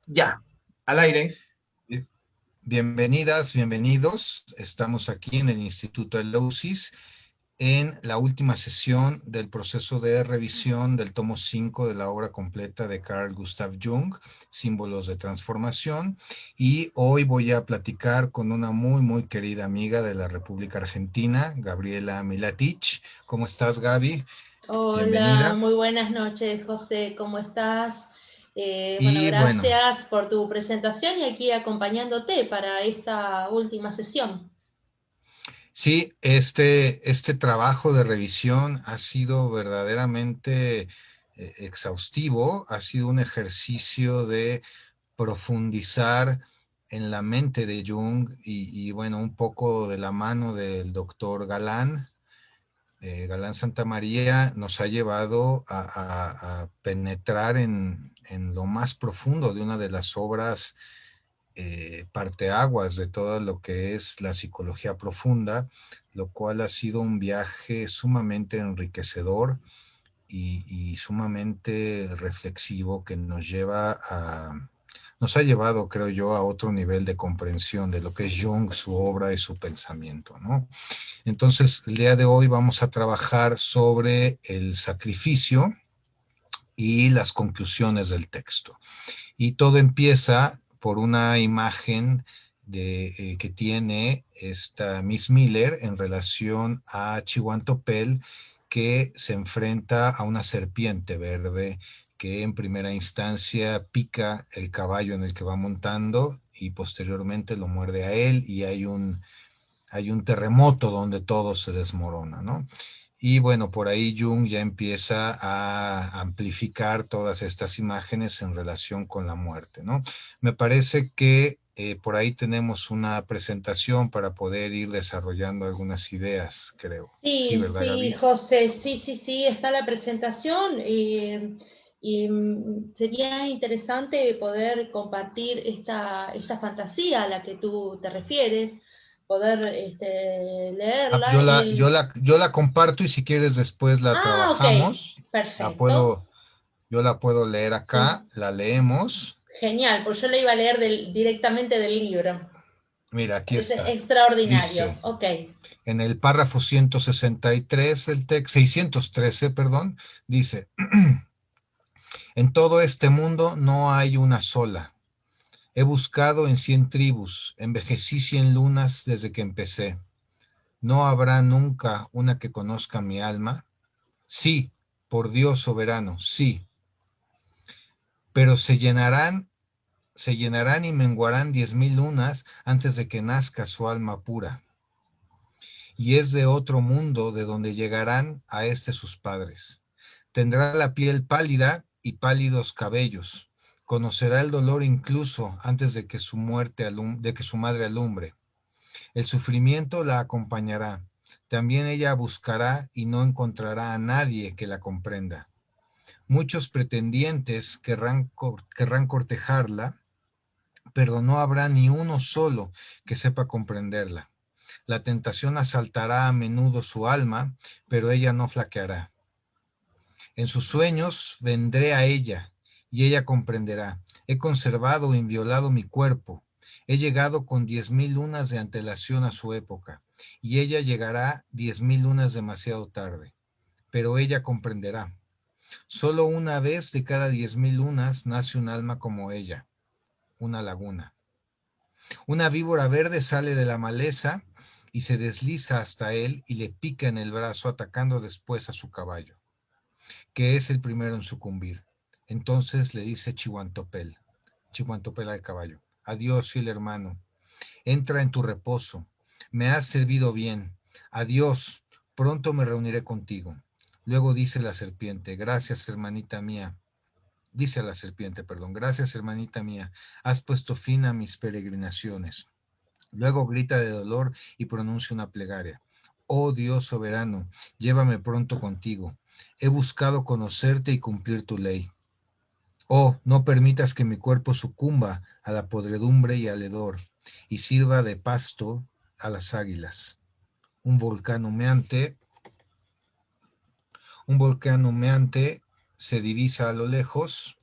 Ya, al aire. Bien- Bienvenidas, bienvenidos. Estamos aquí en el Instituto Eleusis en la última sesión del proceso de revisión del tomo 5 de la obra completa de Carl Gustav Jung, Símbolos de Transformación. Y hoy voy a platicar con una muy querida amiga de la República Argentina, Gabriela Milatich. ¿Cómo estás, Gaby? Hola, Bienvenida. muy buenas noches, José, ¿cómo estás? Bueno, Y bueno, gracias por tu presentación y aquí acompañándote para esta última sesión. sí, este trabajo de revisión ha sido verdaderamente exhaustivo, ha sido un ejercicio de profundizar en la mente de Jung y bueno, un poco de la mano del doctor Galán. Galán Santamaría nos ha llevado a penetrar en lo más profundo de una de las obras parteaguas de todo lo que es la psicología profunda, lo cual ha sido un viaje sumamente enriquecedor y sumamente reflexivo que nos ha llevado, creo yo, a otro nivel de comprensión de lo que es Jung, su obra y su pensamiento, ¿no? Entonces, el día de hoy vamos a trabajar sobre el sacrificio y las conclusiones del texto. Y todo empieza por una imagen que tiene esta Miss Miller en relación a Chihuantopel, que se enfrenta a una serpiente verde que en primera instancia pica el caballo en el que va montando y posteriormente lo muerde a él y hay un terremoto donde todo se desmorona, ¿no? Y bueno, por ahí Jung ya empieza a amplificar todas estas imágenes en relación con la muerte, ¿no? Me parece que por ahí tenemos una presentación para poder ir desarrollando algunas ideas, creo. Sí, Sí, ¿verdad, sí, Gaby? José, sí, está la presentación y sería interesante poder compartir esta fantasía a la que tú te refieres, poder Ah, leerla y... yo la comparto y si quieres después la Ah, ok, trabajamos. La perfecto. puedo, yo la puedo leer acá, la leemos. Genial, pues yo le iba a leer directamente del libro. Mira, aquí Es está. extraordinario. Dice, Ok. en el párrafo 163, el texto, 613, perdón, dice, en todo este mundo no hay una sola. He buscado en 100 tribus, envejecí 100 lunas desde que empecé. ¿No habrá nunca una que conozca mi alma? Sí, por Dios soberano, sí, pero se llenarán y menguarán 10,000 lunas antes de que nazca su alma pura. Y es de otro mundo de donde llegarán a sus padres. Tendrá la piel pálida y pálidos cabellos. Conocerá el dolor incluso antes de que de que su madre alumbre. El sufrimiento la acompañará. También ella buscará y no encontrará a nadie que la comprenda. Muchos pretendientes querrán cortejarla, pero no habrá ni uno solo que sepa comprenderla. La tentación asaltará a menudo su alma, pero ella no flaqueará. En sus sueños vendré a ella, y ella comprenderá. He conservado e inviolado mi cuerpo. He llegado con 10,000 lunas de antelación a su época, y ella llegará 10,000 lunas demasiado tarde. Pero ella comprenderá. Solo una vez de cada 10,000 lunas nace un alma como ella, una laguna. Una víbora verde sale de la maleza y se desliza hasta él y le pica en el brazo, atacando después a su caballo, que es el primero en sucumbir. Entonces le dice Chihuantopel al caballo, adiós, fiel hermano, entra en tu reposo, me has servido bien, adiós, pronto me reuniré contigo. Luego dice la serpiente, gracias, hermanita mía, dice a la serpiente, perdón, gracias, hermanita mía, has puesto fin a mis peregrinaciones. Luego grita de dolor y pronuncia una plegaria. Oh Dios soberano, llévame pronto contigo. He buscado conocerte y cumplir tu ley. Oh, no permitas que mi cuerpo sucumba a la podredumbre y al hedor, y sirva de pasto a las águilas. Un volcán humeante, un volcán humeante se divisa a lo lejos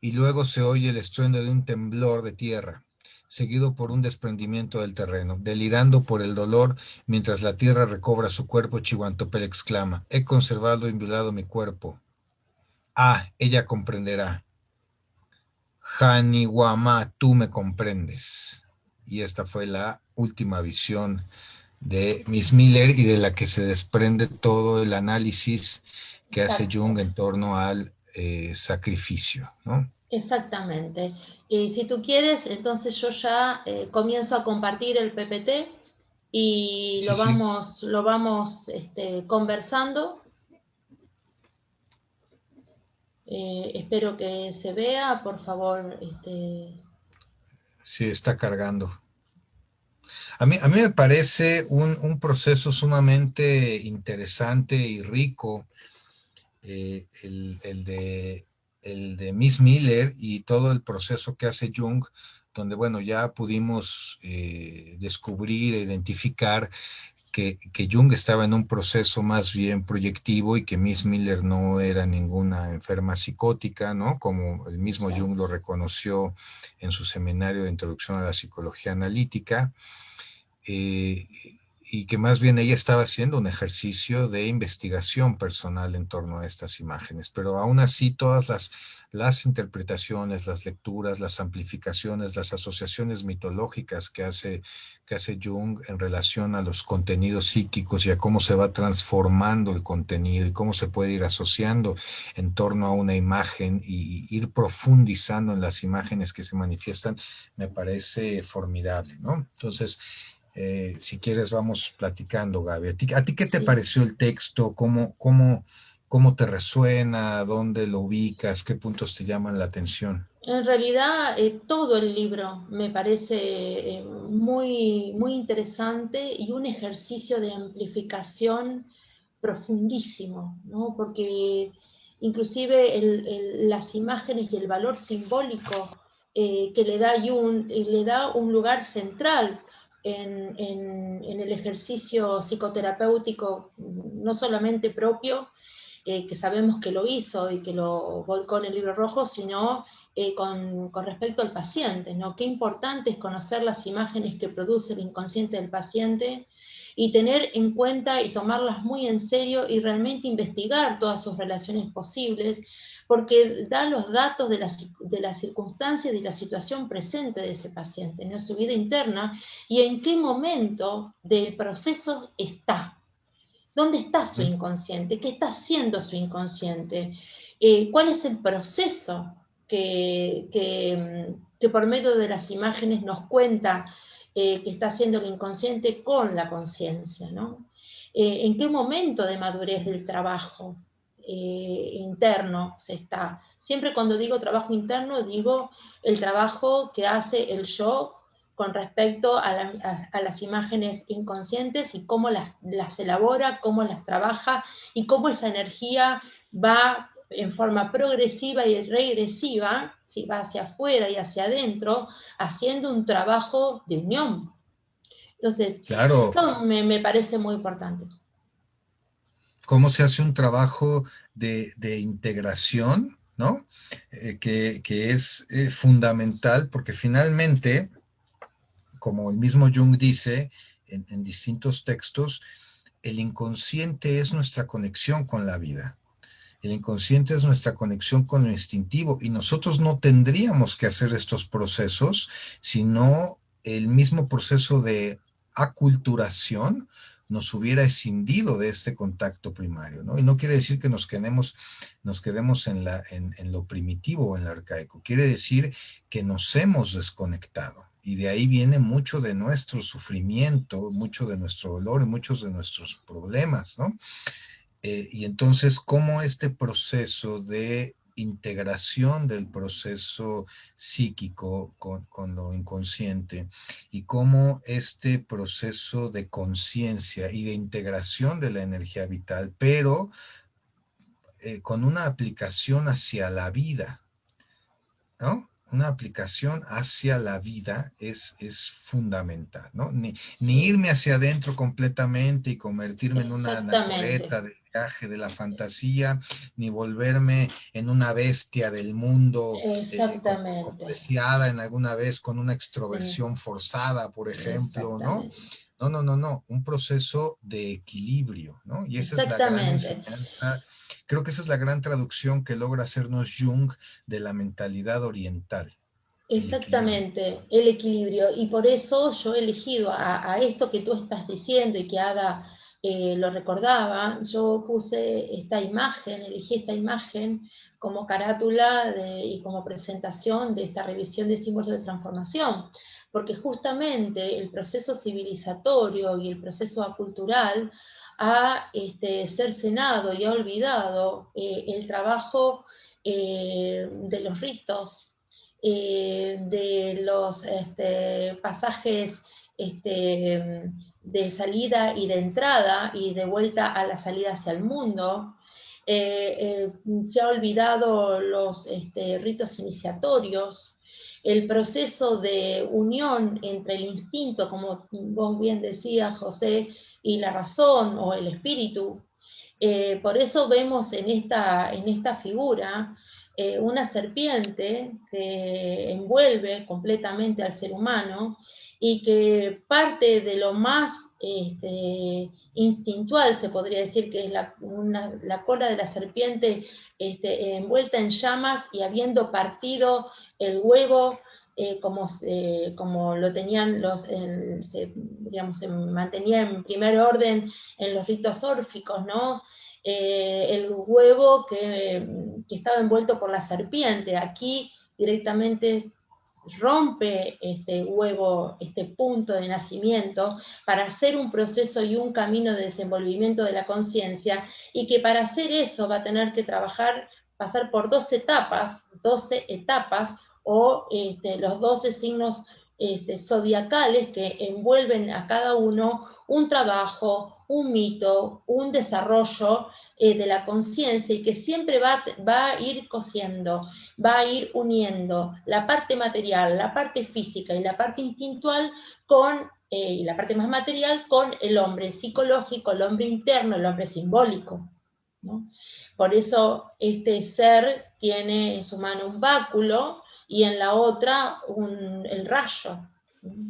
y luego se oye el estruendo de un temblor de tierra, seguido por un desprendimiento del terreno. Delirando por el dolor, mientras la tierra recobra su cuerpo, Chihuantopel exclama: he conservado y violado mi cuerpo. Ah, ella comprenderá. Haniwama, tú me comprendes. Y esta fue la última visión de Miss Miller y de la que se desprende todo el análisis que hace Exacto, Jung en torno al sacrificio, ¿no? exactamente. Y si tú quieres, entonces yo ya comienzo a compartir el PPT y Sí, sí. lo vamos conversando. Espero que se vea, por favor. Sí, está cargando. A mí me parece un proceso sumamente interesante y rico, el de Miss Miller y todo el proceso que hace Jung, donde, bueno, ya pudimos descubrir e identificar que Jung estaba en un proceso más bien proyectivo y que Miss Miller no era ninguna enferma psicótica, ¿no? Como el mismo Jung lo reconoció en su seminario de introducción a la psicología analítica. eh, y que más bien ella estaba haciendo un ejercicio de investigación personal en torno a estas imágenes, pero aún así todas las interpretaciones, las lecturas, las amplificaciones, las asociaciones mitológicas que hace Jung en relación a los contenidos psíquicos y a cómo se va transformando el contenido y cómo se puede ir asociando en torno a una imagen y ir profundizando en las imágenes que se manifiestan, me parece formidable, ¿no? Entonces, si quieres, vamos platicando, Gaby. ¿A ti qué te Sí. pareció el texto? ¿Cómo te resuena? ¿Dónde lo ubicas? ¿Qué puntos te llaman la atención? En realidad, todo el libro me parece muy, muy interesante y un ejercicio de amplificación profundísimo, ¿no? Porque inclusive las imágenes y el valor simbólico que le da Jung le da un lugar central en el ejercicio psicoterapéutico, no solamente propio, que sabemos que lo hizo y que lo volcó en el libro rojo, sino con respecto al paciente, ¿no? Qué importante es conocer las imágenes que produce el inconsciente del paciente y tener en cuenta y tomarlas muy en serio y realmente investigar todas sus relaciones posibles, porque da los datos de la circunstancia y de la situación presente de ese paciente, ¿no? Su vida interna y en qué momento del proceso está. ¿Dónde está su ¿Mm? inconsciente? ¿Qué está haciendo su inconsciente? ¿Cuál es el proceso que por medio de las imágenes nos cuenta que está haciendo el inconsciente con la conciencia? ¿No? ¿En qué momento de madurez del trabajo interno se está? Siempre cuando digo trabajo interno, digo el trabajo que hace el yo con respecto a las imágenes inconscientes y cómo las elabora, cómo las trabaja y cómo esa energía va en forma progresiva y regresiva, ¿sí? Va hacia afuera y hacia adentro, haciendo un trabajo de unión. Entonces, Claro, esto me parece muy importante. cómo se hace un trabajo de integración, ¿no? Que es fundamental porque finalmente, como el mismo Jung dice en distintos textos, el inconsciente es nuestra conexión con la vida. El inconsciente es nuestra conexión con lo instintivo y nosotros no tendríamos que hacer estos procesos, sino el mismo proceso de aculturación nos hubiera escindido de este contacto primario, ¿no? Y no quiere decir que nos quedemos en lo primitivo o en lo arcaico, quiere decir que nos hemos desconectado. Y de ahí viene mucho de nuestro sufrimiento, mucho de nuestro dolor y muchos de nuestros problemas, ¿no? Y entonces, ¿cómo este proceso de integración del proceso psíquico con lo inconsciente y cómo este proceso de conciencia y de integración de la energía vital, pero con una aplicación hacia la vida, ¿no? Una aplicación hacia la vida es fundamental, ¿no? Ni Sí, irme hacia adentro completamente y convertirme en una exactamente. anacoreta de viaje de la fantasía, ni volverme en una bestia del mundo, como Exactamente. decía Ada en alguna vez, con una Sí, extroversión forzada, por ejemplo, ¿no? exactamente. No, no, no, no, un proceso de equilibrio, ¿no? Y esa es la gran Exactamente. enseñanza, creo que esa es la gran traducción que logra hacernos Jung de la mentalidad oriental, el equilibrio. Exactamente, el equilibrio. Y por eso yo he elegido a esto que tú estás diciendo y que Ada lo recordaba, yo puse esta imagen, elegí esta imagen como carátula y como presentación de esta revisión de símbolos de transformación, porque justamente el proceso civilizatorio y el proceso acultural ha cercenado y ha olvidado el trabajo de los ritos, de los pasajes de salida y de entrada y de vuelta a la salida hacia el mundo. Se ha olvidado los ritos iniciatorios, el proceso de unión entre el instinto, como vos bien decías, José, y la razón o el espíritu. Por eso vemos en esta figura una serpiente que envuelve completamente al ser humano y que parte de lo más instintual, se podría decir, que es la cola de la serpiente envuelta en llamas y habiendo partido el huevo como lo tenían digamos, se mantenía en primer orden en los ritos órficos, ¿no? El huevo que estaba envuelto por la serpiente. Aquí directamente rompe este huevo, este punto de nacimiento, para hacer un proceso y un camino de desenvolvimiento de la conciencia, y que para hacer eso va a tener que pasar por 12 etapas, o los 12 signos zodiacales que envuelven a cada uno un trabajo, un mito, un desarrollo de la conciencia, y que siempre va a ir cosiendo, va a ir uniendo la parte material, la parte física y la parte instintual y la parte más material con el hombre psicológico, el hombre interno, el hombre simbólico, ¿no? Por eso este ser tiene en su mano un báculo y en la otra el rayo.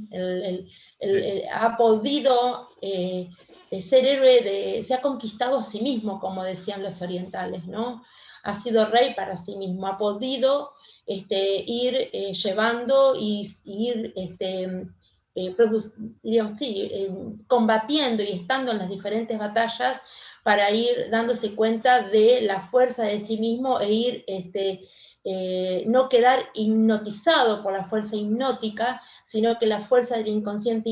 El, el, Sí. ha podido ser héroe, se ha conquistado a sí mismo, como decían los orientales, ¿no? Ha sido rey para sí mismo, ha podido ir llevando y ir digamos, sí, combatiendo y estando en las diferentes batallas para ir dándose cuenta de la fuerza de sí mismo e ir no quedar hipnotizado por la fuerza hipnótica, sino que la fuerza del inconsciente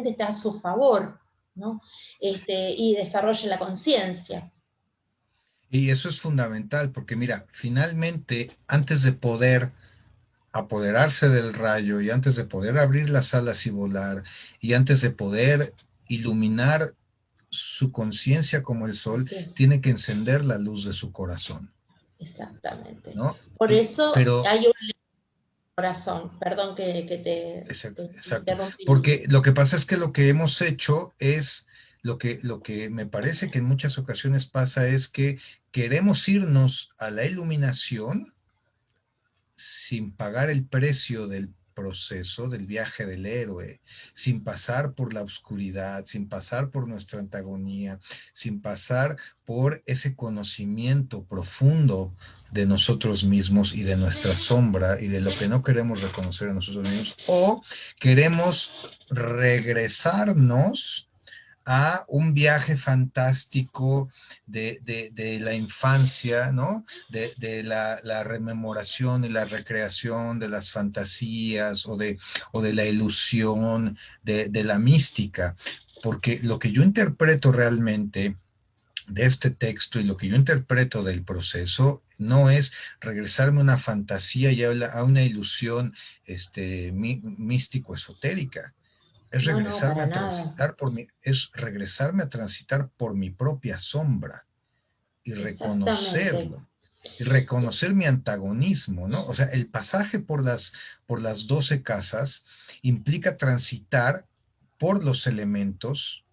está a su favor, ¿no? Y desarrolle la conciencia. Y eso es fundamental porque mira, finalmente, antes de poder apoderarse del rayo y antes de poder abrir las alas y volar y antes de poder iluminar su conciencia como el sol, Sí, tiene que encender la luz de su corazón, exactamente. ¿no? Por eso Pero, hay un corazón, perdón exacto, te exacto, interrumpí. porque lo que pasa es que lo que hemos hecho es, lo que me parece que en muchas ocasiones pasa es que queremos irnos a la iluminación sin pagar el precio del proceso del viaje del héroe, sin pasar por la oscuridad, sin pasar por nuestra antagonía, sin pasar por ese conocimiento profundo de nosotros mismos y de nuestra sombra y de lo que no queremos reconocer a nosotros mismos, o queremos regresarnos a un viaje fantástico de la infancia, ¿no? La rememoración y la recreación de las fantasías o de la ilusión, la mística. Porque lo que yo interpreto realmente de este texto y lo que yo interpreto del proceso no es regresarme a una fantasía y a una ilusión místico-esotérica, No, no, para nada. es regresarme a transitar por mi propia sombra y Exactamente. reconocerlo, y reconocer mi antagonismo, ¿no? O sea, el pasaje por las 12 casas implica transitar por los elementos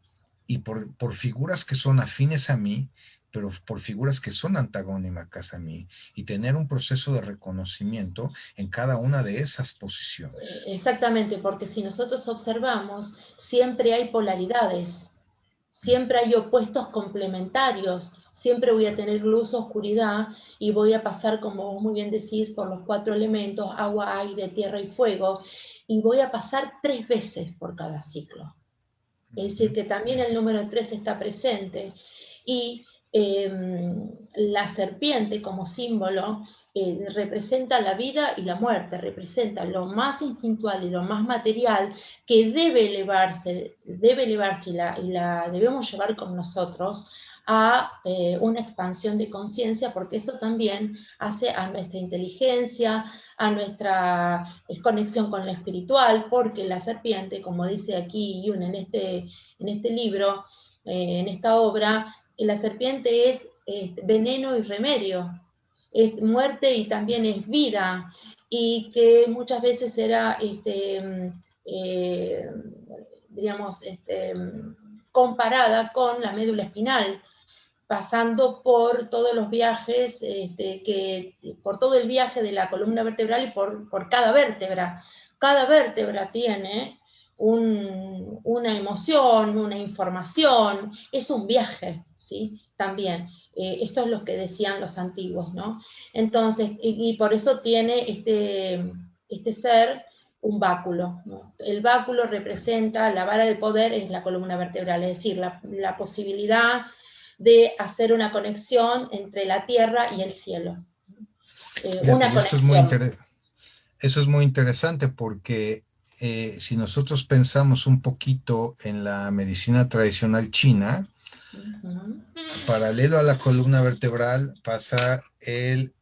y por figuras que son afines a mí, pero por figuras que son antagónicas a mí, y tener un proceso de reconocimiento en cada una de esas posiciones. Exactamente, porque si nosotros observamos, siempre hay polaridades, siempre hay opuestos complementarios, siempre voy a tener luz, oscuridad, y voy a pasar, como vos muy bien decís, por los 4 elementos, agua, aire, tierra y fuego, y voy a pasar 3 veces por cada ciclo. Es decir, que también el número 3 está presente. Y la serpiente como símbolo representa la vida y la muerte, representa lo más instintual y lo más material que debe elevarse y la debemos llevar con nosotros a una expansión de conciencia, porque eso también hace a nuestra inteligencia, a nuestra conexión con lo espiritual, porque la serpiente, como dice aquí Yun en este libro, en esta obra, la serpiente es veneno y remedio, es muerte y también es vida, y que muchas veces era, eh, digamos, comparada con la médula espinal, pasando por todos los viajes, por todo el viaje de la columna vertebral y por cada vértebra. Cada vértebra tiene una emoción, una información, es un viaje, ¿sí? También. Esto es lo que decían los antiguos, ¿no? Entonces, y por eso tiene este ser un báculo, ¿no? El báculo representa la vara de poder, es la columna vertebral, es decir, la posibilidad de hacer una conexión entre la tierra y el cielo. Fíjate, Una y conexión. eso es muy interesante porque si nosotros pensamos un poquito en la medicina tradicional china, Uh-huh. paralelo a la columna vertebral pasa el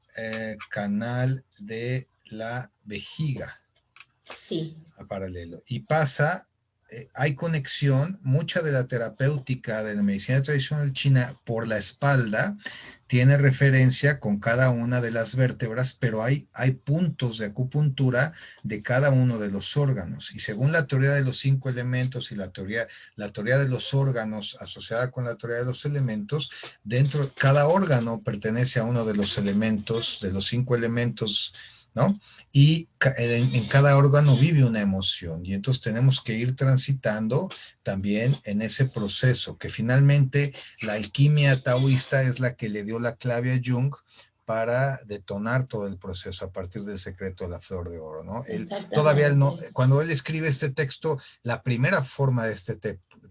canal de la vejiga, Sí. a paralelo, y pasa, hay conexión, mucha de la terapéutica de la medicina tradicional china por la espalda tiene referencia con cada una de las vértebras, pero hay puntos de acupuntura de cada uno de los órganos. Y según la teoría de los 5 elementos y la teoría de los órganos asociada con la teoría de los elementos, dentro, cada órgano pertenece a uno de los elementos, de los 5 elementos, ¿no? Y en cada órgano vive una emoción. Y entonces tenemos que ir transitando también en ese proceso, que finalmente la alquimia taoísta es la que le dio la clave a Jung para detonar todo el proceso a partir del secreto de la flor de oro, ¿no? Exactamente. Cuando él escribe este texto, la primera forma de este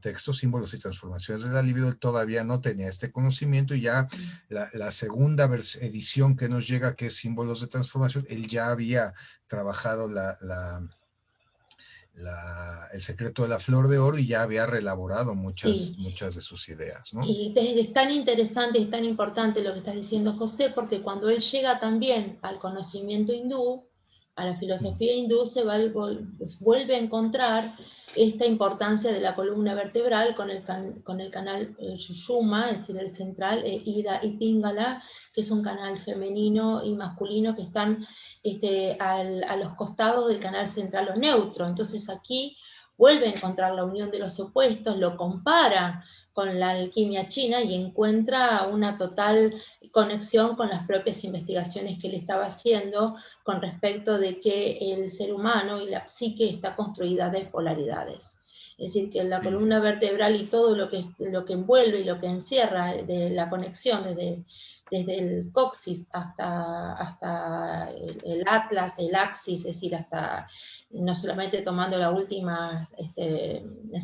texto, símbolos y transformaciones de la libido, él todavía no tenía este conocimiento, y ya la segunda edición que nos llega, que es símbolos de transformación, él ya había trabajado el secreto de la flor de oro y ya había reelaborado Sí. muchas de sus ideas, ¿no? Y es tan interesante, es tan importante lo que estás diciendo, José, porque cuando él llega también al conocimiento hindú, a la filosofía hindú, vuelve a encontrar esta importancia de la columna vertebral con el canal Sushumna, es decir, el central, Ida y Pingala, que es un canal femenino y masculino que están a los costados del canal central o neutro. Entonces aquí vuelve a encontrar la unión de los opuestos, lo compara con la alquimia china y encuentra una total conexión con las propias investigaciones que él estaba haciendo con respecto de que el ser humano y la psique está construida de polaridades. Es decir, que la Sí, columna vertebral y todo lo que envuelve y lo que encierra de la conexión desde el coxis hasta el atlas, el axis, es decir, hasta no solamente tomando las últimas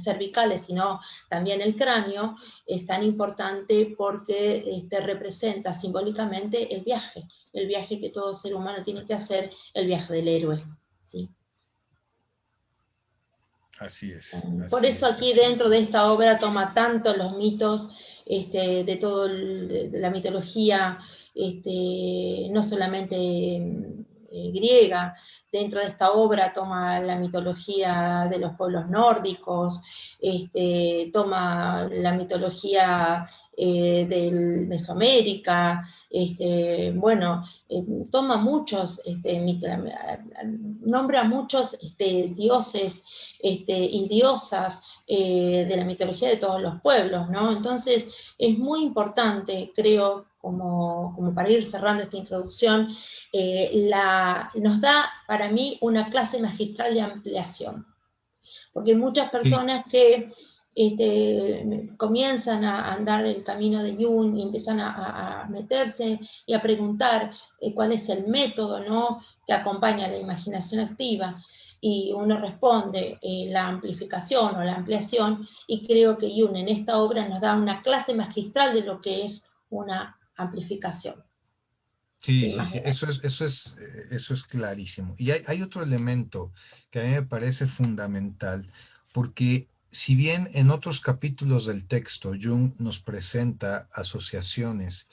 cervicales, sino también el cráneo, es tan importante porque representa simbólicamente el viaje que todo ser humano tiene que hacer, el viaje del héroe. ¿Sí? así es, Por así eso es, aquí así es. dentro de esta obra toma tanto los mitos de toda la mitología, no solamente griega, dentro de esta obra toma la mitología de los pueblos nórdicos, toma la mitología del Mesoamérica, bueno, toma muchos, nombra muchos dioses y diosas de la mitología de todos los pueblos, ¿no? Entonces, es muy importante, creo, como para ir cerrando esta introducción, nos da para mí una clase magistral de ampliación, porque hay muchas Sí, personas que comienzan a andar el camino de Jung y empiezan a meterse y a preguntar cuál es el método, ¿no?, que acompaña a la imaginación activa, y uno responde la amplificación o la ampliación, y creo que Jung en esta obra nos da una clase magistral de lo que es una amplificación. sí, Sin sí, más sí, detalles. eso es clarísimo. Y hay otro elemento que a mí me parece fundamental, porque si bien en otros capítulos del texto Jung nos presenta asociaciones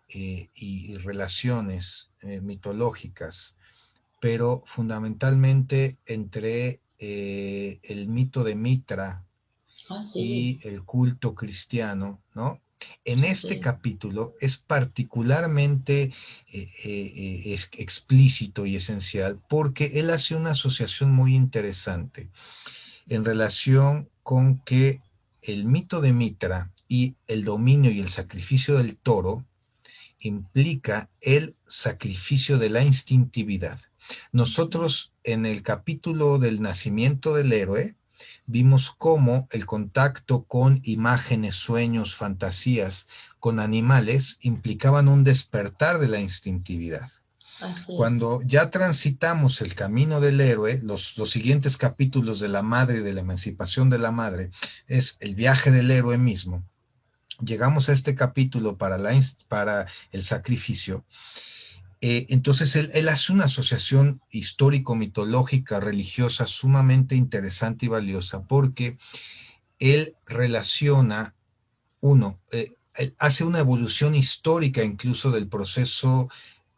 y relaciones mitológicas, pero fundamentalmente entre el mito de Mitra Ah, sí, y el culto cristiano, ¿no? En este sí, capítulo es particularmente explícito y esencial porque él hace una asociación muy interesante en relación con que el mito de Mitra y el dominio y el sacrificio del toro implica el sacrificio de la instintividad. Nosotros en el capítulo del nacimiento del héroe vimos cómo el contacto con imágenes, sueños, fantasías con animales implicaban un despertar de la instintividad. así es. Cuando ya transitamos el camino del héroe, los siguientes capítulos de la madre y de la emancipación de la madre es el viaje del héroe mismo. Llegamos a este capítulo para el sacrificio. Entonces él hace una asociación histórico-mitológica, religiosa, sumamente interesante y valiosa, porque él relaciona, él hace una evolución histórica incluso del proceso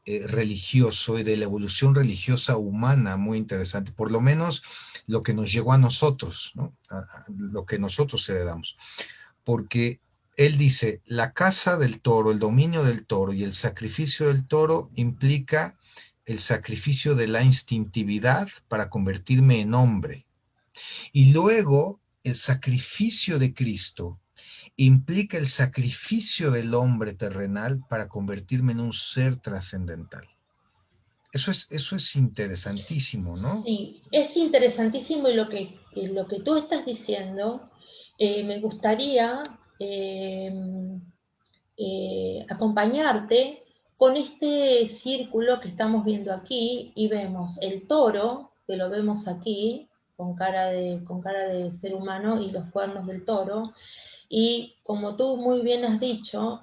religioso y de la evolución religiosa humana muy interesante, por lo menos lo que nos llegó a nosotros, ¿no? Lo que nosotros heredamos, porque él dice, la caza del toro, el dominio del toro y el sacrificio del toro implica el sacrificio de la instintividad para convertirme en hombre. Y luego el sacrificio de Cristo implica el sacrificio del hombre terrenal para convertirme en un ser trascendental. Eso es interesantísimo, ¿no? Sí, es interesantísimo, y lo que tú estás diciendo, me gustaría acompañarte con este círculo que estamos viendo aquí, y vemos el toro, que lo vemos aquí, con cara de ser humano y los cuernos del toro, y como tú muy bien has dicho,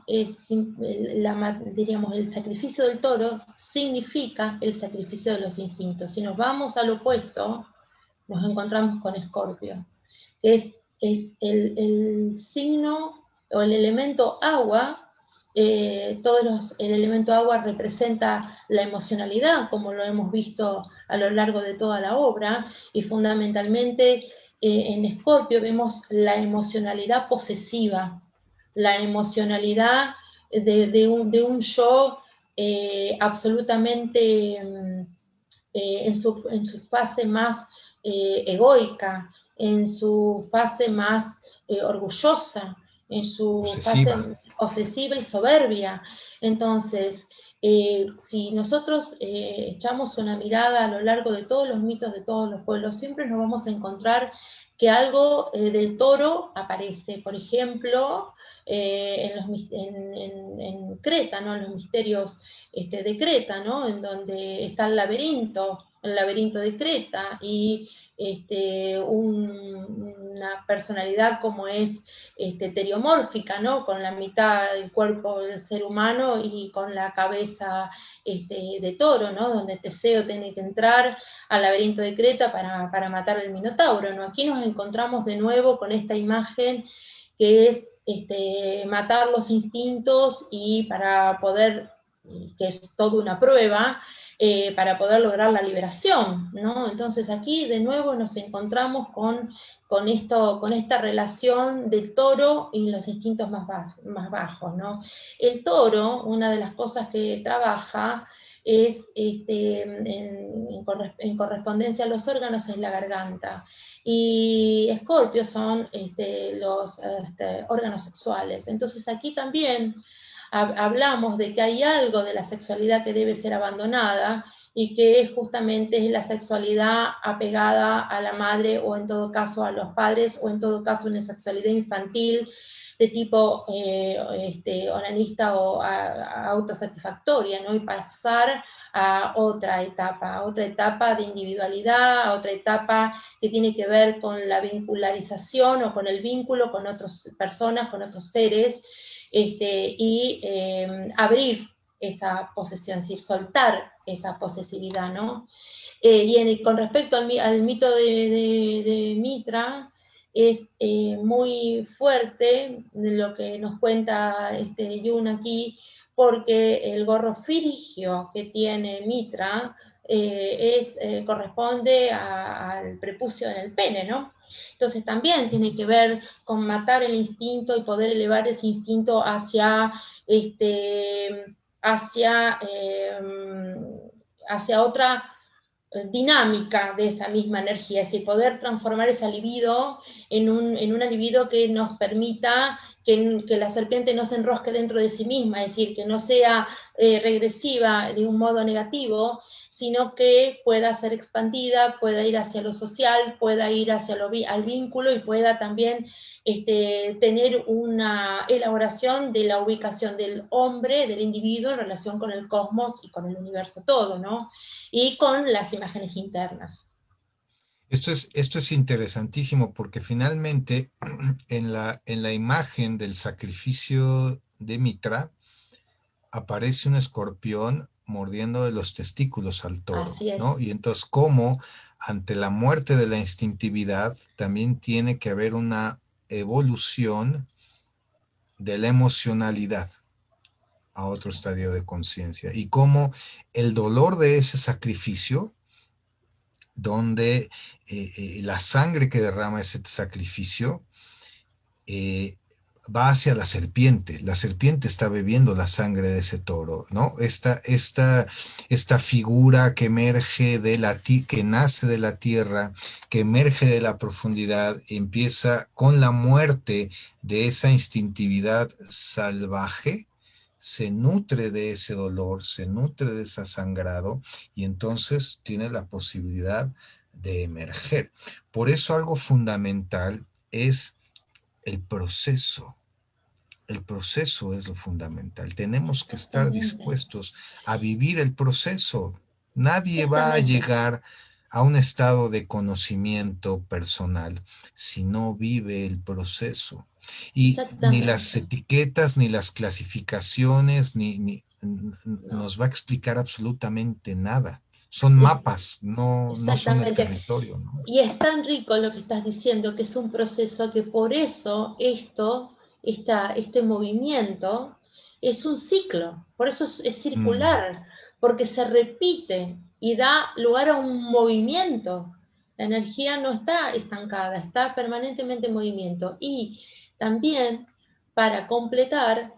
diríamos, el sacrificio del toro significa el sacrificio de los instintos. Si nos vamos al opuesto, nos encontramos con Escorpio, que es el signo o el elemento agua. El elemento agua representa la emocionalidad, como lo hemos visto a lo largo de toda la obra, y fundamentalmente en Escorpio vemos la emocionalidad posesiva, la emocionalidad de un yo absolutamente en su fase más egoica, en su fase más orgullosa, en su Obsesiva. fase obsesiva y soberbia. Entonces, si nosotros echamos una mirada a lo largo de todos los mitos de todos los pueblos, siempre nos vamos a encontrar que algo del toro aparece. Por ejemplo, en Creta, ¿no?, en los misterios de Creta, ¿no?, en donde está el laberinto de Creta, y una personalidad como es teriomórfica, ¿no?, con la mitad del cuerpo del ser humano y con la cabeza de toro, ¿no?, donde Teseo tiene que entrar al laberinto de Creta para matar al Minotauro, ¿no? Aquí nos encontramos de nuevo con esta imagen que es matar los instintos, y para poder, que es toda una prueba, para poder lograr la liberación, ¿no? Entonces aquí de nuevo nos encontramos con esta relación del toro y los instintos más bajos, ¿no? El toro, una de las cosas que trabaja es en correspondencia a los órganos es la garganta, y Escorpio son los órganos sexuales. Entonces aquí también hablamos de que hay algo de la sexualidad que debe ser abandonada, y que justamente es la sexualidad apegada a la madre, o en todo caso a los padres, o en todo caso una sexualidad infantil de tipo onanista o autosatisfactoria, ¿no? Y pasar a otra etapa de individualidad, a otra etapa que tiene que ver con la vincularización o con el vínculo con otras personas, con otros seres, y abrir esa posesión, es decir, soltar esa posesividad, ¿no? Con respecto al mito de Mitra, es muy fuerte lo que nos cuenta Jung aquí, porque el gorro frigio que tiene Mitra corresponde al prepucio en el pene, ¿no? Entonces también tiene que ver con matar el instinto y poder elevar ese instinto hacia, hacia otra dinámica de esa misma energía, es decir, poder transformar esa libido en una libido que nos permita que la serpiente no se enrosque dentro de sí misma, es decir, que no sea regresiva de un modo negativo, sino que pueda ser expandida, pueda ir hacia lo social, pueda ir hacia al vínculo, y pueda también tener una elaboración de la ubicación del hombre, del individuo, en relación con el cosmos y con el universo todo, ¿no? Y con las imágenes internas. Esto es interesantísimo porque finalmente en la imagen del sacrificio de Mitra aparece un escorpión mordiendo de los testículos al toro, Así es. ¿no? Y entonces, ¿cómo ante la muerte de la instintividad también tiene que haber una evolución de la emocionalidad a otro estadio de conciencia? Y cómo el dolor de ese sacrificio, donde la sangre que derrama ese sacrificio, eh, va hacia la serpiente está bebiendo la sangre de ese toro, ¿no? Esta figura que emerge que nace de la tierra, que emerge de la profundidad, empieza con la muerte de esa instintividad salvaje, se nutre de ese dolor, se nutre de ese sangrado, y entonces tiene la posibilidad de emerger. Por eso algo fundamental es el proceso. El proceso es lo fundamental. Tenemos que estar Exactamente. dispuestos a vivir el proceso. Nadie va a Exactamente. llegar a un estado de conocimiento personal si no vive el proceso. Y ni las Exactamente. etiquetas, ni las clasificaciones, No. nos va a explicar absolutamente nada. Son Es, mapas, no son el exactamente. territorio, ¿no? Y es tan rico lo que estás diciendo, que es un proceso, que por eso este movimiento es un ciclo, por eso es Mm. circular, porque se repite y da lugar a un movimiento. La energía no está estancada, está permanentemente en movimiento. Y también, para completar,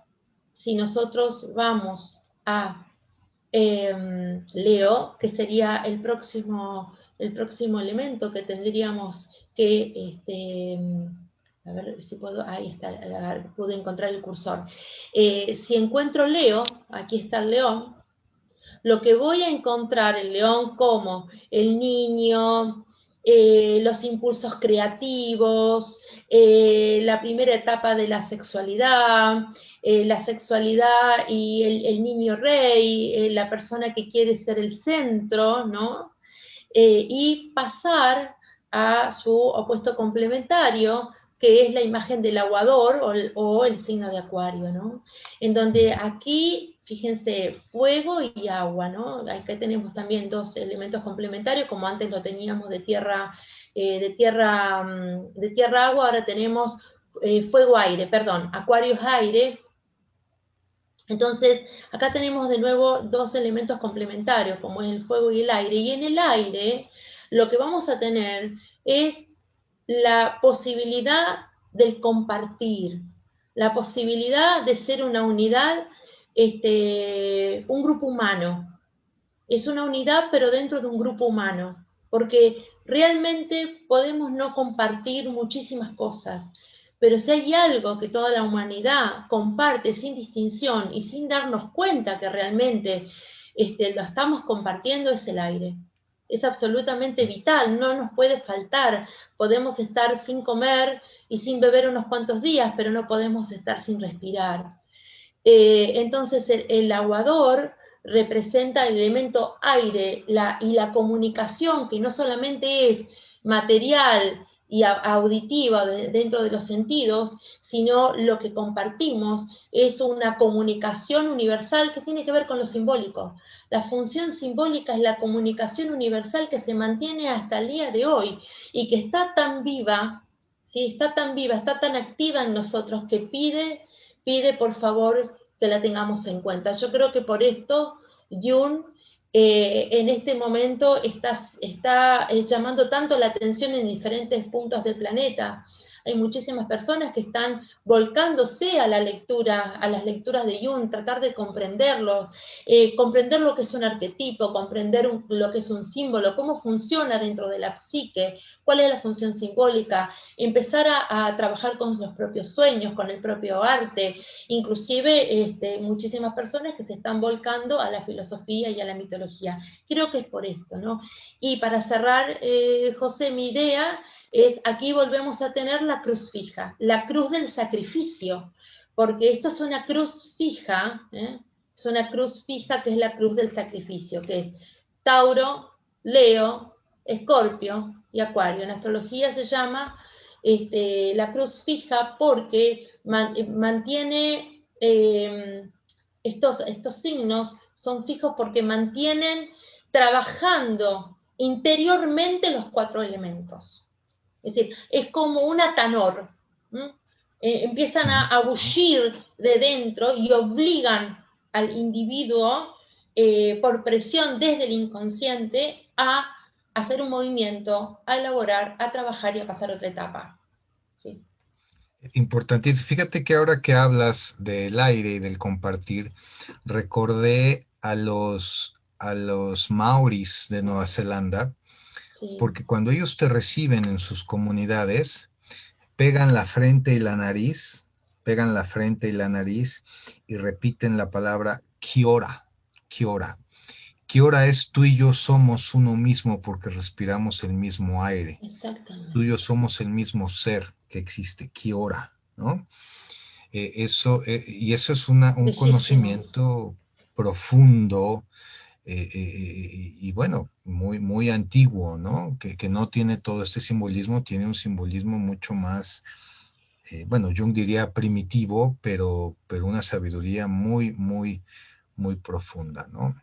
si nosotros vamos a Leo, que sería el próximo elemento que tendríamos que, a ver si puedo, ahí está, pude encontrar el cursor. Si encuentro Leo, aquí está el león, lo que voy a encontrar el león como el niño, los impulsos creativos, la primera etapa de la sexualidad y el niño rey, la persona que quiere ser el centro, ¿no? Y pasar a su opuesto complementario, que es la imagen del aguador o el signo de Acuario, ¿no? En donde aquí, fíjense, fuego y agua, ¿no? Acá tenemos también dos elementos complementarios, como antes lo teníamos de tierra, de tierra agua, ahora tenemos fuego aire, perdón, Acuario es aire, Entonces, acá tenemos de nuevo dos elementos complementarios, como es el fuego y el aire. Y en el aire, lo que vamos a tener es la posibilidad del compartir, la posibilidad de ser una unidad, un grupo humano. Es una unidad, pero dentro de un grupo humano, porque realmente podemos no compartir muchísimas cosas, pero si hay algo que toda la humanidad comparte sin distinción y sin darnos cuenta que realmente lo estamos compartiendo, es el aire. Es absolutamente vital, no nos puede faltar. Podemos estar sin comer y sin beber unos cuantos días, pero no podemos estar sin respirar. Entonces el aguador representa el elemento aire y la comunicación, que no solamente es material y auditiva dentro de los sentidos, sino lo que compartimos es una comunicación universal que tiene que ver con lo simbólico. La función simbólica es la comunicación universal que se mantiene hasta el día de hoy y que está tan viva, ¿sí? Está tan viva, está tan activa en nosotros que pide por favor que la tengamos en cuenta. Yo creo que por esto Jung en este momento está llamando tanto la atención en diferentes puntos del planeta. Hay muchísimas personas que están volcándose a la lectura, a las lecturas de Jung, tratar de comprenderlo, comprender lo que es un arquetipo, comprender lo que es un símbolo, cómo funciona dentro de la psique, cuál es la función simbólica, empezar a trabajar con los propios sueños, con el propio arte, inclusive muchísimas personas que se están volcando a la filosofía y a la mitología. Creo que es por esto, ¿no? Y para cerrar, José, mi idea es, aquí volvemos a tener la cruz fija, la cruz del sacrificio, porque esto es una cruz fija, es una cruz fija que es la cruz del sacrificio, que es Tauro, Leo, Escorpio y Acuario. En astrología se llama la cruz fija porque mantiene estos signos son fijos porque mantienen trabajando interiormente los cuatro elementos. Es decir, es como un atanor. Empiezan a bullir de dentro y obligan al individuo por presión desde el inconsciente a hacer un movimiento, a elaborar, a trabajar y a pasar otra etapa. Sí. Importantísimo. Fíjate que ahora que hablas del aire y del compartir, recordé a los maoris de Nueva Zelanda, Sí. porque cuando ellos te reciben en sus comunidades, pegan la frente y la nariz, pegan la frente y la nariz y repiten la palabra Kiora, Kiora. Kiora es tú y yo somos uno mismo porque respiramos el mismo aire. Tú y Exactamente. yo somos el mismo ser que existe, Kiora, ¿no? Y eso es un Bellísimo. conocimiento profundo y bueno, muy, muy antiguo, ¿no? Que no tiene todo este simbolismo, tiene un simbolismo mucho más, bueno, Jung diría primitivo, pero una sabiduría muy, muy, muy profunda, ¿no?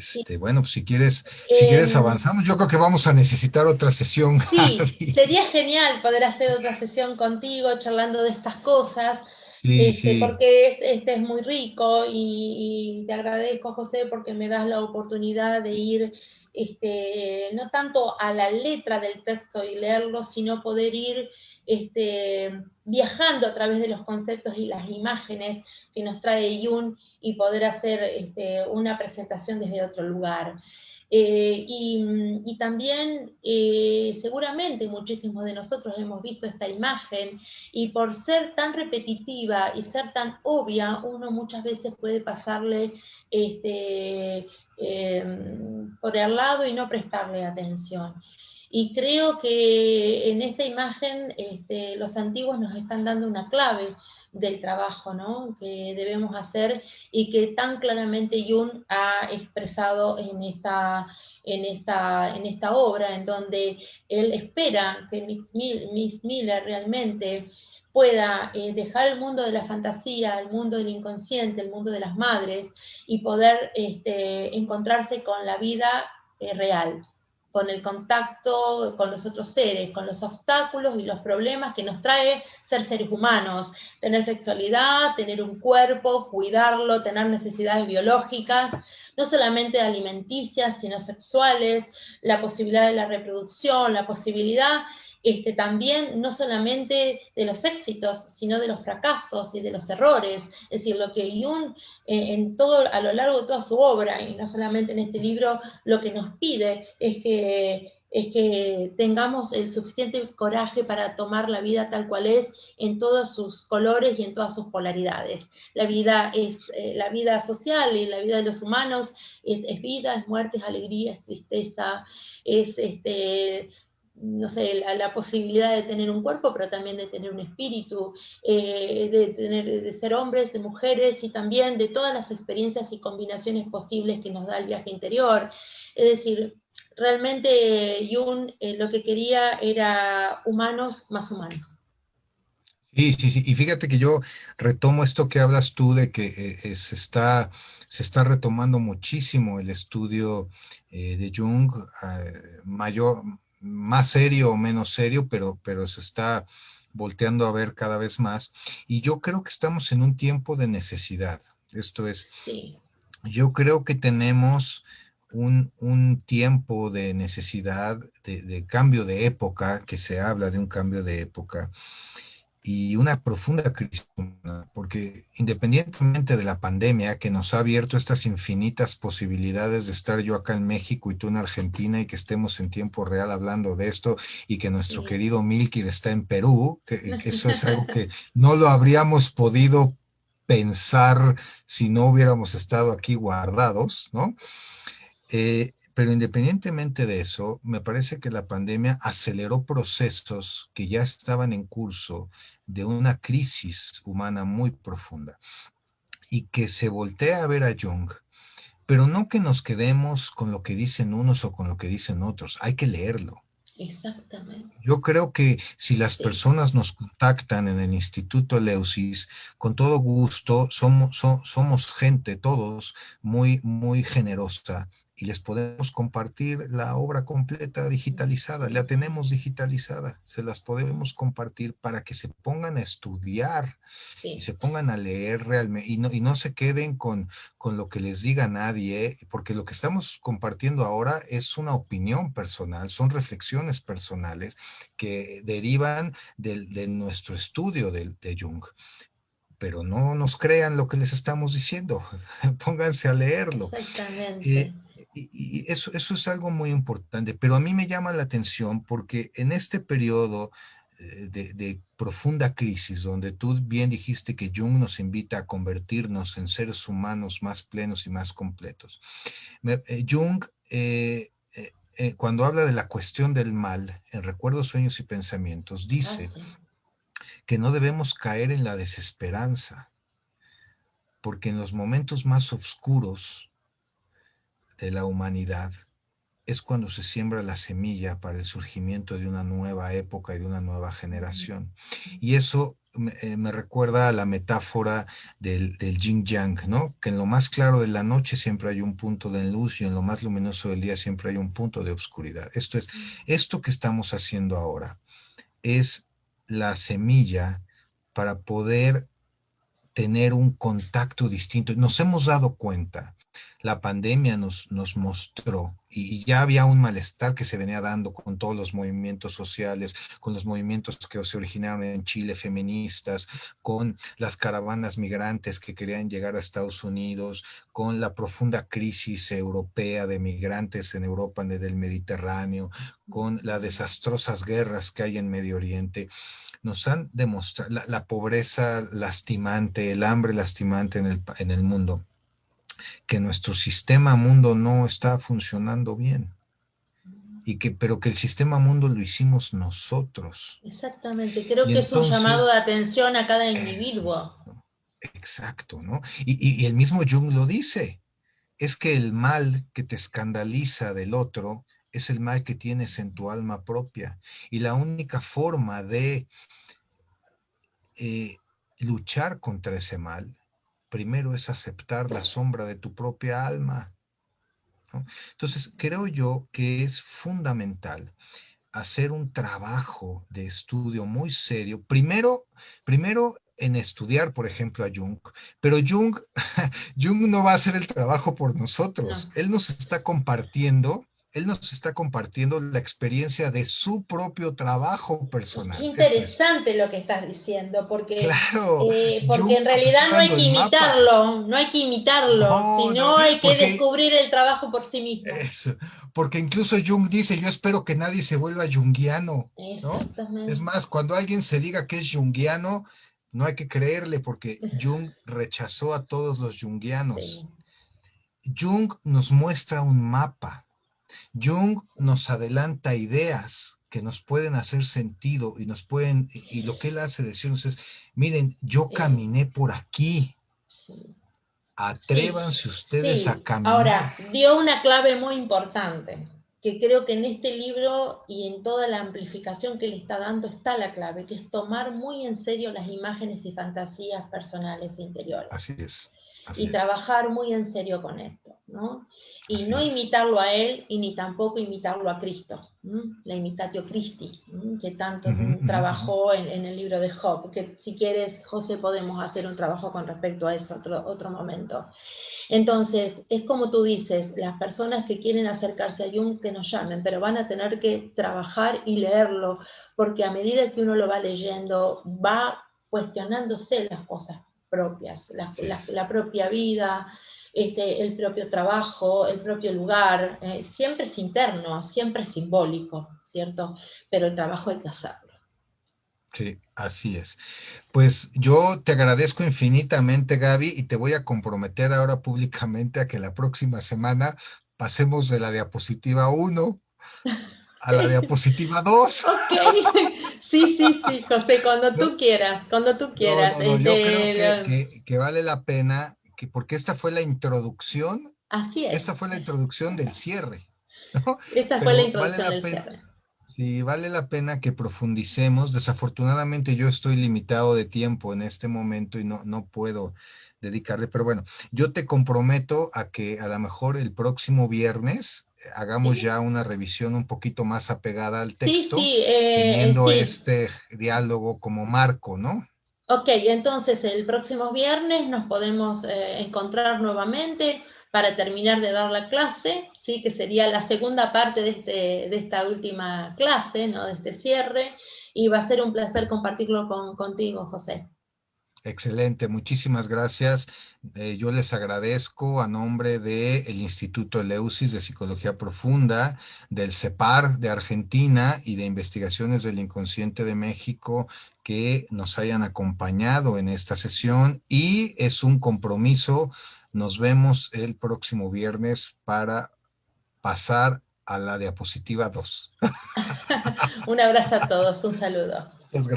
Sí. Bueno, pues si quieres Eh, avanzamos, yo creo que vamos a necesitar otra sesión, Sí, Javi. sería genial poder hacer otra sesión contigo charlando de estas cosas, Sí, sí. porque es muy rico y te agradezco, José, porque me das la oportunidad de ir no tanto a la letra del texto y leerlo, sino poder ir viajando a través de los conceptos y las imágenes que nos trae Jung y poder hacer una presentación desde otro lugar. Y también seguramente muchísimos de nosotros hemos visto esta imagen y por ser tan repetitiva y ser tan obvia, uno muchas veces puede pasarle por el lado y no prestarle atención. Y creo que en esta imagen los antiguos nos están dando una clave del trabajo, ¿no? Que debemos hacer y que tan claramente Jung ha expresado en esta obra, en donde él espera que Miss Miller realmente pueda dejar el mundo de la fantasía, el mundo del inconsciente, el mundo de las madres y poder encontrarse con la vida real. con el contacto con los otros seres, con los obstáculos y los problemas que nos trae ser seres humanos, tener sexualidad, tener un cuerpo, cuidarlo, tener necesidades biológicas, no solamente alimenticias, sino sexuales, la posibilidad de la reproducción, la posibilidad también no solamente de los éxitos, sino de los fracasos y de los errores. Es decir, lo que Jung en todo, a lo largo de toda su obra, y no solamente en este libro, lo que nos pide es que tengamos el suficiente coraje para tomar la vida tal cual es, en todos sus colores y en todas sus polaridades. La vida es la vida social y la vida de los humanos es vida, es muerte, es alegría, es tristeza, es no sé, la posibilidad de tener un cuerpo, pero también de tener un espíritu, de ser hombres, de mujeres y también de todas las experiencias y combinaciones posibles que nos da el viaje interior. Es decir, realmente Jung lo que quería era humanos más humanos. Sí, sí, sí. Y fíjate que yo retomo esto que hablas tú de que se está retomando muchísimo el estudio de Jung, mayor, más serio o menos serio, pero se está volteando a ver cada vez más. Y yo creo que estamos en un tiempo de necesidad. Esto es, Sí, yo creo que tenemos un tiempo de necesidad, de cambio de época, que se habla de un cambio de época y una profunda crisis, porque independientemente de la pandemia que nos ha abierto estas infinitas posibilidades de estar yo acá en México y tú en Argentina y que estemos en tiempo real hablando de esto y que nuestro sí. querido Milky está en Perú, que eso es algo que no lo habríamos podido pensar si no hubiéramos estado aquí guardados, ¿no? Pero independientemente de eso, me parece que la pandemia aceleró procesos que ya estaban en curso de una crisis humana muy profunda y que se voltea a ver a Jung, pero no que nos quedemos con lo que dicen unos o con lo que dicen otros, hay que leerlo. Exactamente. Yo creo que si las Sí, personas nos contactan en el Instituto Leusis, con todo gusto, somos gente, todos, muy, muy generosa y les podemos compartir la obra completa digitalizada. La sí, tenemos digitalizada, se las podemos compartir para que se pongan a estudiar y sí, se pongan a leer realmente y no se queden con lo que les diga nadie, porque lo que estamos compartiendo ahora es una opinión personal, son reflexiones personales que derivan de nuestro estudio de Jung. Pero no nos crean lo que les estamos diciendo, pónganse a leerlo. exactamente. Eh, y eso es algo muy importante, pero a mí me llama la atención porque en este periodo de profunda crisis, donde tú bien dijiste que Jung nos invita a convertirnos en seres humanos más plenos y más completos. Jung, cuando habla de la cuestión del mal, en Recuerdos, Sueños y Pensamientos, Ah, dice sí. que no debemos caer en la desesperanza, porque en los momentos más oscuros de la humanidad es cuando se siembra la semilla para el surgimiento de una nueva época y de una nueva generación. Y eso me recuerda a la metáfora del yin yang, ¿no? Que en lo más claro de la noche siempre hay un punto de luz y en lo más luminoso del día siempre hay un punto de oscuridad. Esto es, esto que estamos haciendo ahora es la semilla para poder tener un contacto distinto. Nos hemos dado cuenta, la pandemia nos mostró, y ya había un malestar que se venía dando con todos los movimientos sociales, con los movimientos que se originaron en Chile feministas, con las caravanas migrantes que querían llegar a Estados Unidos, con la profunda crisis europea de migrantes en Europa desde el Mediterráneo, con las desastrosas guerras que hay en Medio Oriente nos han demostrado la pobreza lastimante, el hambre lastimante en el mundo, que nuestro sistema mundo no está funcionando bien pero que el sistema mundo lo hicimos nosotros. Exactamente. Creo Y que es un llamado de entonces, atención a cada eso, individuo. ¿no? Exacto, ¿no? Y el mismo Jung lo dice, es que el mal que te escandaliza del otro es el mal que tienes en tu alma propia. Y la única forma de eh, luchar contra ese mal, primero es aceptar la sombra de tu propia alma. ¿no? Entonces, creo yo que es fundamental hacer un trabajo de estudio muy serio. Primero en estudiar, por ejemplo, a Jung, pero Jung no va a hacer el trabajo por No. nosotros. Él nos está compartiendo la experiencia de su propio trabajo Y qué personal. Esto es, interesante lo que estás diciendo, claro, porque Jung en nos realidad está no hay dando que el mapa. imitarlo, no hay que imitarlo, No, no, sino hay que porque descubrir el trabajo por sí mismo. eso, porque incluso Jung dice, yo espero que nadie se vuelva junguiano, ¿no? Es Exactamente. más, cuando alguien se diga que es junguiano, no hay que creerle porque Jung rechazó a todos los Sí, junguianos. Jung nos muestra un mapa. Jung sí, nos adelanta ideas que nos pueden hacer sentido y nos pueden, y lo que él hace decirnos es, miren, yo sí, caminé por aquí, sí. Sí, atrévanse ustedes a sí. caminar. Ahora, dio una clave muy importante, que creo que en este libro y en toda la amplificación que le está dando está la clave, que es tomar muy en serio las imágenes y fantasías personales e interiores Así es, así y es, trabajar muy en serio con esto, ¿no? Y así no es. imitarlo a él y ni tampoco imitarlo a Cristo, la imitatio Christi, que tanto Ujú, ujú, ujú. trabajó en el libro de Job, que si quieres, José, podemos hacer un trabajo con respecto a eso otro momento. Entonces, es como tú dices, las personas que quieren acercarse a Jung que nos llamen, pero van a tener que trabajar y leerlo, porque a medida que uno lo va leyendo, va cuestionándose las cosas propias, Así es. la propia vida, el propio trabajo, el propio lugar. Siempre es interno, siempre es simbólico, ¿cierto? Pero el trabajo hay que hacerlo. Sí, así es. Pues yo te agradezco infinitamente, Gaby, y te voy a comprometer ahora públicamente a que la próxima semana pasemos de la diapositiva 1 a la diapositiva 2. Ok, sí, sí, sí, José, ¿No? cuando tú No, quieras. no, no, yo creo que vale la pena, porque Así es. esta fue la introducción del cierre, ¿no? Esta fue la Pero vale introducción la del pena. cierre. Sí, vale la pena que profundicemos. Desafortunadamente yo estoy limitado de tiempo en este momento y no puedo dedicarle, pero bueno, yo te comprometo a que a lo mejor el próximo viernes hagamos ¿Sí? ya una revisión un poquito más apegada al Sí, texto, sí, teniendo sí. este diálogo como marco, ¿no? Ok, entonces el próximo viernes nos podemos encontrar nuevamente para terminar de dar la clase, ¿sí? Que sería la segunda parte de esta última clase, ¿no? De este cierre, y va a ser un placer compartirlo contigo, José. Excelente, muchísimas gracias. Yo les agradezco a nombre del Instituto Eleusis de Psicología Profunda, del CEPAR de Argentina y de Investigaciones del Inconsciente de México que nos hayan acompañado en esta sesión y es un compromiso. Nos vemos el próximo viernes para pasar a la diapositiva 2. Un abrazo a todos, un saludo. Muchas gracias.